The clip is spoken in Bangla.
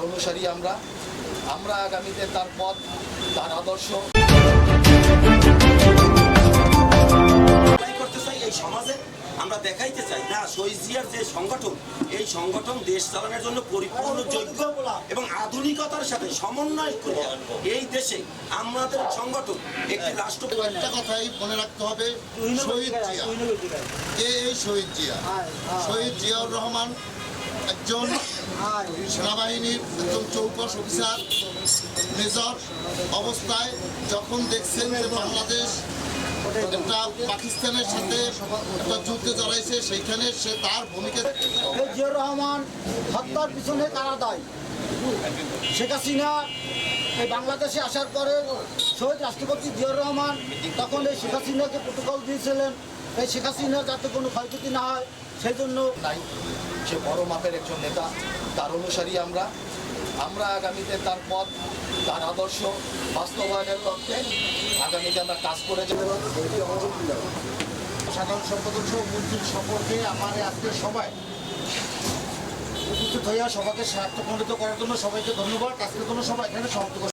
অনুসারী আমরা আগামীতে তার পথ, তার আদর্শ করতে চাই। এই সমাজে আমরা দেখাইতে চাই না শহীদ জিয়ার যে সংগঠন, এই সংগঠন দেশ চালানোর জন্য পরিপূর্ণ যোগ্য এবং আধুনিকতার সাথে সমন্বয় করে এই দেশে আমাদের সংগঠন একটি রাষ্ট্র। একটা কথাই মনে রাখতে হবে, শহীদ জিয়া এই শহীদ জিয়া, শহীদ জিয়াউর রহমান একজন সেনাবাহিনীর একজন চৌকস অফিসার মেজর অবস্থায় যখন দেখছেন যে বাংলাদেশ একটা পাকিস্তানের সাথে একটা যুদ্ধে জড়াইছে, সেইখানে সে তার ভূমিকা। জিয়াউর রহমান হত্যার পিছনে কারা দায়ী? শেখ হাসিনা এই বাংলাদেশে আসার পরে শহীদ রাষ্ট্রপতি জিয়াউর রহমান তখন এই শেখ হাসিনাকে প্রোটোকল দিয়েছিলেন এই শেখ হাসিনা যাতে কোনো ক্ষয়ক্ষতি না হয় সেই জন্য। নাই, সে বড় মাপের একজন নেতা, তার অনুসারী আমরা আগামীতে তার পথ, তার আদর্শ বাস্তবায়নের লক্ষ্যে আগামীতে আমরা কাজ করে যাব। সাধারণ সম্পাদক সহ মন্ত্রী সম্পর্কে আমার আজকে সবাই উপস্থিত হইয়া সবাইকে স্বার্থপ্রণোদিত করার জন্য সবাইকে ধন্যবাদ। আজকের জন্য সবাই এখানে সমাপ্ত।